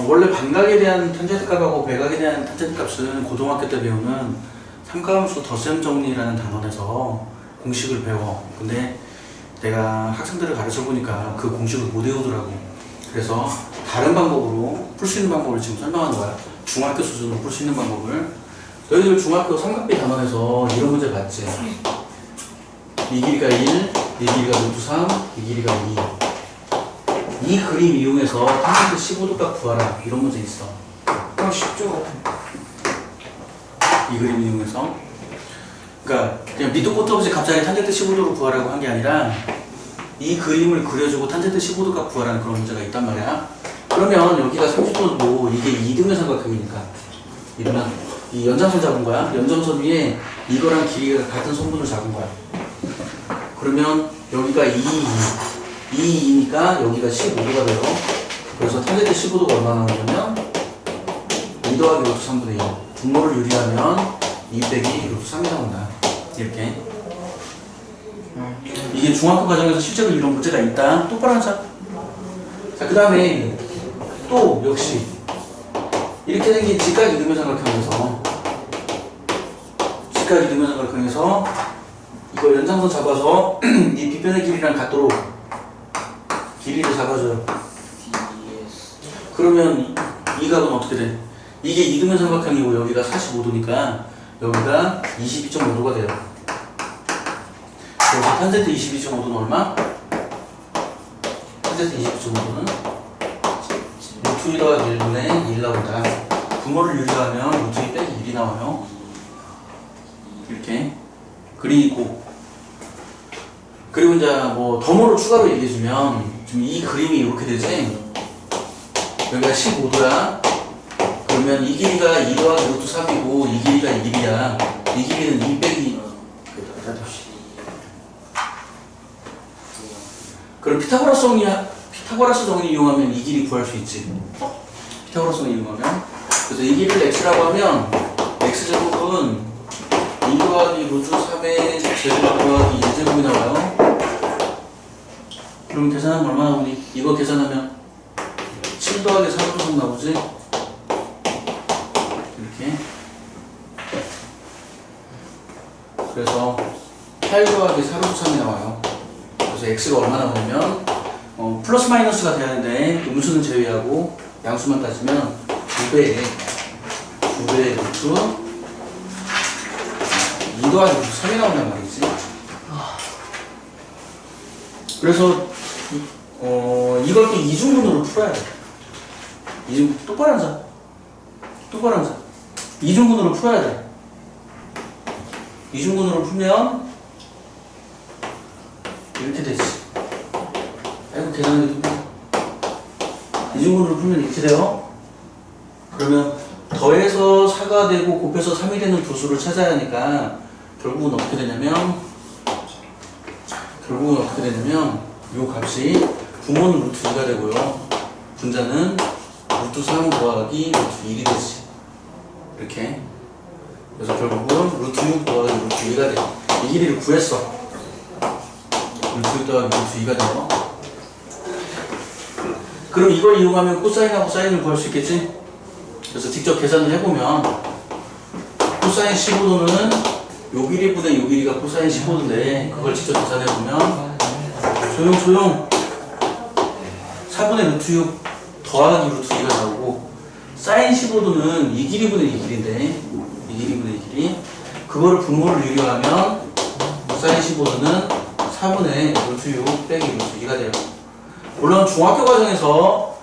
원래 반각에 대한 탄젠트 값하고 배각에 대한 탄젠트 값은 고등학교 때 배우는 삼가함수 덧셈 정리라는 단원에서 공식을 배워. 근데 내가 학생들을 가르쳐 보니까 그 공식을 못 외우더라고. 그래서 다른 방법으로 풀 수 있는 방법을 지금 설명하는 거야. 중학교 수준으로 풀 수 있는 방법을. 너희들 중학교 삼각비 단원에서 이런 문제 봤지? 이 길이가 1, 이 길이가 루트 3, 이 길이가 2. 이 그림 이용해서 탄젠트 15도 값 구하라. 이런 문제 있어. 쉽죠. 이 그림 이용해서. 그러니까 그냥 밑도 끝도 없이 갑자기 탄젠트 15도를 구하라고 한 게 아니라 이 그림을 그려주고 탄젠트 15도 값 구하라는 그런 문제가 있단 말이야. 그러면 여기가 30도고 이게 2등의 삼각형이니까 이러면 이 연장선 잡은 거야. 연장선 위에 이거랑 길이가 같은 선분을 잡은 거야. 그러면 여기가 2니까 여기가 15도가 돼요. 그래서 탄젠트 15도가 얼마 나오냐면 2 더하기 루트 3분의 2. 분모를 유리하면 2 빼기 루트 3이 나온다. 이렇게. 이게 중학교 과정에서 실제로 이런 문제가 있다. 똑바로 하자. 자, 그 다음에 또 역시 이렇게 생긴 직각 이등변 삼각형에서 이거 연장선 잡아서 이 빗변의 길이랑 같도록 길이를 잡아줘요. 그러면 이 각은 어떻게 돼? 이게 이등변 삼각형이고 여기가 45도니까 여기가 22.5도가 돼요. 그래서 탄젠트 22.5도는 얼마? 탄젠트 22.5도는 루트 2 더하기 1분의 1 나온다. 분모를 유리하면 루트 2 빼기 1이 나와요. 이렇게. 그리고 이제 뭐 덤으로 추가로 얘기해주면 지금 이 그림이 이렇게 되지. 여기가 15도야. 그러면 이 길이가 2 더하기 루트 3이고 이 길이가 이 길이야. 이 길이는 2 빼기. 그럼 피타고라스 정리 이용하면 이 길이 구할 수 있지. 피타고라스 정리 이용하면. 그래서 이 길이를 x라고 하면 x제곱은 2 더하기 루트 3의 제곱 더하기 1제곱이 나와요. 그럼 계산하면 얼마 나오니? 이거 계산하면 7 더하기 4루트 3 나오지? 이렇게. 그래서 8 더하기 4루트 3이 나와요. 그래서 x가 얼마 나오냐면 플러스 마이너스가 돼야 하는데 음수는 제외하고 양수만 따지면 2배의 루트 2 더하기 루트 3이 나온단 말이지. 그래서 이걸 또 이중분으로 풀어야 돼. 똑바로 앉아. 이중분으로 풀어야 돼. 이중분으로 풀면 이렇게 되지. 아이고 계산하기 힘들어. 이중분으로 풀면 이렇게 돼요. 그러면 더해서 4가 되고 곱해서 3이 되는 두 수를 찾아야 하니까 결국은 어떻게 되냐면 요 값이 분모는 루트 2가 되고요. 분자는 루트 3 더하기 루트 1이 되지. 이렇게. 그래서 결국은 루트 6 더하기 루트 2가 돼. 이 길이를 구했어. 루트 6 더하기 루트 2가 돼요. 그럼 이걸 이용하면 코사인하고 사인을 구할 수 있겠지? 그래서 직접 계산을 해보면 코사인 15도는 요 길이분의 요 길이가 코사인 15도인데 그걸 직접 계산해보면 조용 4분의 루트 6 더하기 루트 2가 나오고 사인 15도는 이 길이분의 이 길인데 이 길이분의 이 길이 그거를 분모를 유리하면 사인 15도는 4분의 루트 6 빼기 루트 2가 돼요. 물론 중학교 과정에서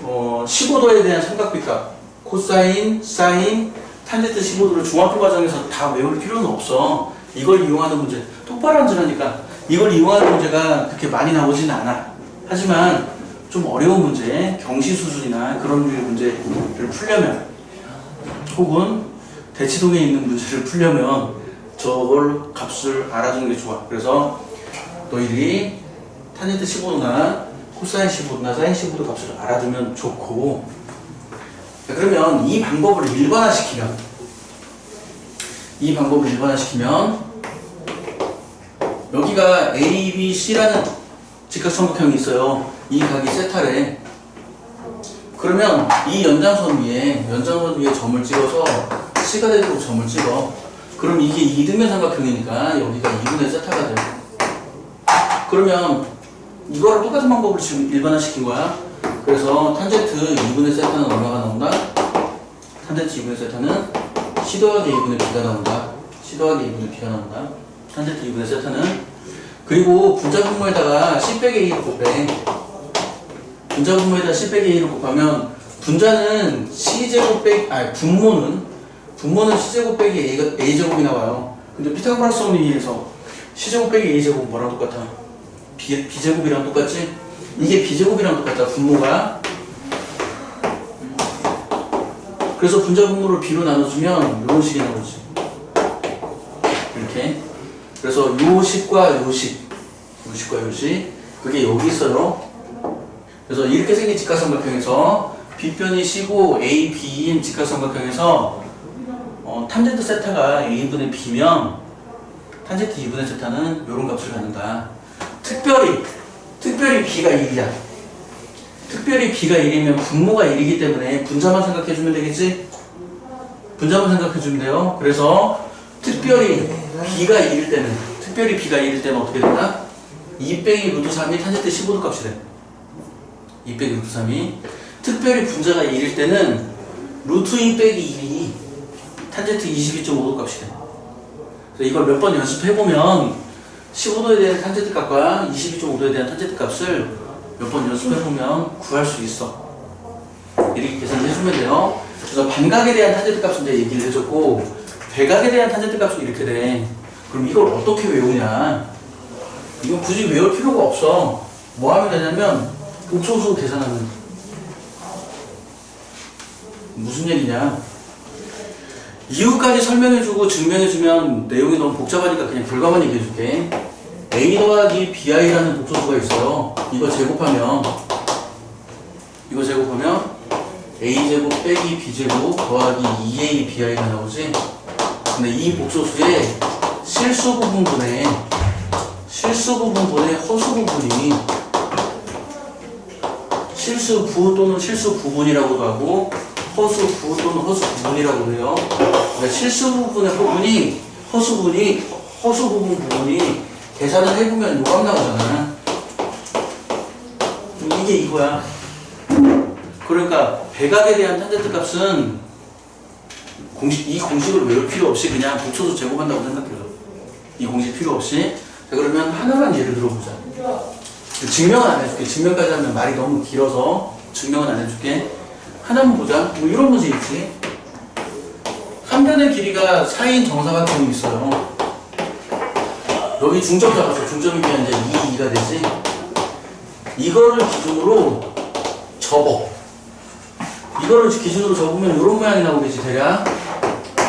15도에 대한 삼각비값 코사인, 사인, 탄젠트 15도를 중학교 과정에서 다 외울 필요는 없어. 이걸 이용하는 문제 똑바로 앉으라니까. 이걸 이용하는 문제가 그렇게 많이 나오지는 않아. 하지만 좀 어려운 문제, 경시 수준이나 그런 류의 문제를 풀려면 혹은 대치동에 있는 문제를 풀려면 저걸 값을 알아주는 게 좋아. 그래서 너희들이 탄젠트 15도나 코사인 15도나 사인 15도 값을 알아두면 좋고, 그러면 이 방법을 일반화시키면 여기가 A, B, C라는 직각삼각형이 있어요. 이 각이 세타래. 그러면 이 연장선 위에 점을 찍어서 C가 되도록 점을 찍어. 그럼 이게 이등변 삼각형이니까 여기가 2분의 세타가 돼. 그러면 이거랑 똑같은 방법을 지금 일반화시킨 거야. 그래서 탄젠트 2분의 세타는 얼마가 나온다? 탄젠트 2분의 세타는 C 더하기 2분의 B가 나온다. C 더하기 2분의 B가 나온다. 탄젠트 2분의 세타는. 그리고 분자분모에다가 C 빼기 A를 곱해. 분자분모에다가 C 빼기 A를 곱하면 분자는 C제곱 빼기, 분모는 C제곱 빼기 A제곱이 나와요. 근데 피타고라스 원리에서 C제곱 빼기 A제곱 뭐랑 똑같아? B제곱이랑 똑같지? 이게 B제곱이랑 똑같다, 분모가. 그래서 분자분모를 B로 나눠주면 이런 식이 나오지. 이렇게. 그래서 요식과 요식, 그게 여기 있어요. 그래서 이렇게 생긴 직각삼각형에서 B편이 C고 A, B인 직각삼각형에서 탄젠트 세타가 A분의 B면 탄젠트 2분의 세타는 이런 값을 갖는다. 특별히 B가 1이야. 특별히 B가 1이면 분모가 1이기 때문에 분자만 생각해주면 되겠지? 분자만 생각해주면 돼요. 그래서 특별히 B가 1일 때는 어떻게 된다? 2 빼기 루트 3이 탄젠트 15도 값이 돼. 2 빼기 루트 3이. 특별히 분자가 1일 때는 루트 2 빼기 1이 탄젠트 22.5도 값이 돼. 그래서 이걸 몇 번 연습해보면 15도에 대한 탄젠트 값과 22.5도에 대한 탄젠트 값을 몇 번 연습해보면 구할 수 있어. 이렇게 계산을 해주면 돼요. 그래서 반각에 대한 탄젠트 값은 이제 얘기를 해줬고, 대각에 대한 탄젠트 값은 이렇게 돼. 그럼 이걸 어떻게 외우냐? 이건 굳이 외울 필요가 없어. 뭐 하면 되냐면 복소수 계산하는. 무슨 얘기냐? 이유까지 설명해주고 증명해주면 내용이 너무 복잡하니까 그냥 결과만 얘기해줄게. A 더하기 BI라는 복소수가 있어요. 이거 제곱하면 A제곱 빼기 B제곱 더하기 2A BI가 나오지? 근데 이 복소수의 실수 부분분의 허수 부분이 실수 또는 실수 부분이라고도 하고 허수 부 또는 허수 부분이라고 해요. 그러니까 실수 부분의 허수 부분이 계산을 해보면 요감 나오잖아. 이게 이거야. 그러니까 백악에 대한 탄젠트 값은 이 공식을 외울 필요 없이 그냥 복소수 제곱한다고 생각해요. 이 공식 필요 없이. 자, 그러면 하나만 예를 들어보자. 증명은 안 해줄게. 증명까지 하면 말이 너무 길어서 증명은 안 해줄게. 하나만 보자. 뭐 이런 문제 있지. 3변의 길이가 4인 정사각형이 있어요. 여기 중점 잡았어. 중점이 그냥 이제 2, 2가 되지. 이거를 기준으로 접어. 이거를 기준으로 접으면 이런 모양이 나오겠지. 대략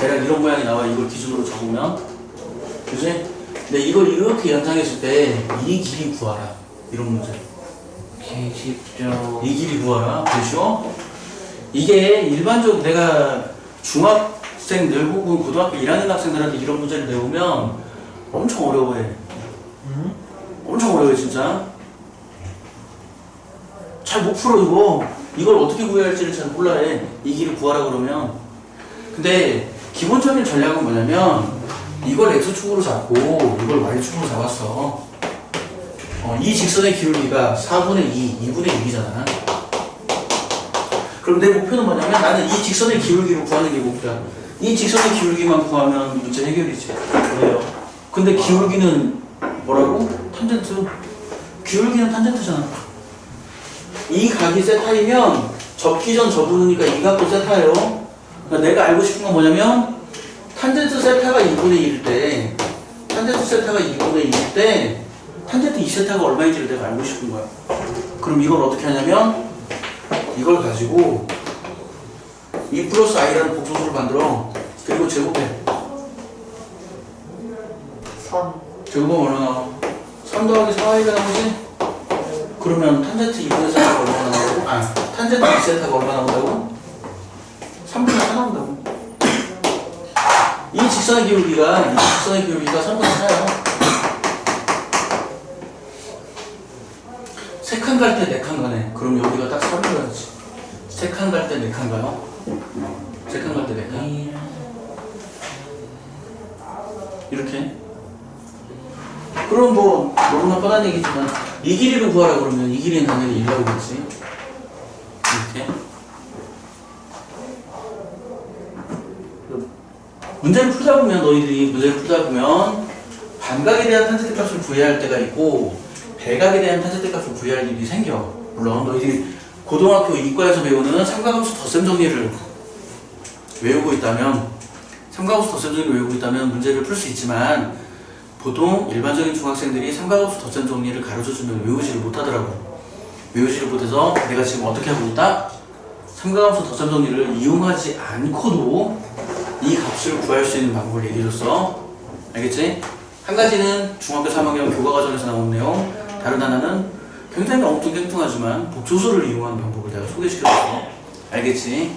이런 모양이 나와. 이걸 기준으로 접으면. 그치? 근데 이걸 이렇게 연상했을 때 이 길이 구하라. 이런 문제. 쉽죠. 이 길이 구하라. 되죠? 이게 일반적으로 내가 중학생들 혹은 고등학교 1학년 학생들한테 이런 문제를 내보면 엄청 어려워해. 엄청 어려워해 진짜. 잘 못 풀어 이거. 이걸 어떻게 구해야 할지를 잘 몰라해. 이 길을 구하라 그러면. 근데 기본적인 전략은 뭐냐면 이걸 X축으로 잡고 이걸 Y축으로 잡았어. 이 직선의 기울기가 4분의 2, 2분의 6이잖아. 그럼 내 목표는 뭐냐면 나는 이 직선의 기울기를 구하는 게 목표야. 이 직선의 기울기만 구하면 문제 해결이지. 왜요? 근데 기울기는 뭐라고? 탄젠트. 기울기는 탄젠트잖아. 이 각이 세타이면 접기 전 접으니까 이 각도 세타예요. 그러니까 내가 알고 싶은 건 뭐냐면 탄젠트 세타가 2분의 1일 때 탄젠트 2세타가 얼마인지를 내가 알고 싶은 거야. 그럼 이걸 어떻게 하냐면 이걸 가지고 2 플러스 i라는 복소수를 만들어. 그리고 제곱해. 3. 제곱하면 얼마 나와? 3 더하기 4i가 나오지? 그러면 탄젠트 2분의 세타가 얼마나 나오고? 탄젠트 2세타가 얼마나 나온다고? 3분의 4 나온다고. 이 직선의 기울기가 3분의 4야. 3칸 갈 때 4칸 가네. 그럼 여기가 딱 3을 가야지. 3칸 갈 때 4칸가요? 3칸 갈 때 4칸? 이렇게. 그럼 뭐 너무나 뻔한 얘기지만 이 길이를 구하라 그러면 이 길이는 당연히 1 나오겠지. 이렇게. 문제를 풀다 보면 너희들이 문제를 풀다 보면 반각에 대한 탄젠트 값을 구해야 할 때가 있고 배각에 대한 탄젠트 값을 구해야 할 일이 생겨. 물론 너희들이 고등학교 이과에서 배우는 삼각함수 덧셈 정리를 외우고 있다면 삼각함수 덧셈 정리를 외우고 있다면 문제를 풀 수 있지만 보통 일반적인 중학생들이 삼각함수 덧셈 정리를 가르쳐주면 외우지를 못하더라고. 외우지를 못해서 내가 지금 어떻게 하고 있다? 삼각함수 덧셈 정리를 이용하지 않고도 이 값을 구할 수 있는 방법을 얘기해줬어. 알겠지? 한 가지는 중학교 3학년 교과과정에서 나온 내용, 다른 하나는 굉장히 엉뚱하지만 복조수를 이용하는 방법을 내가 소개시켜줬어. 알겠지?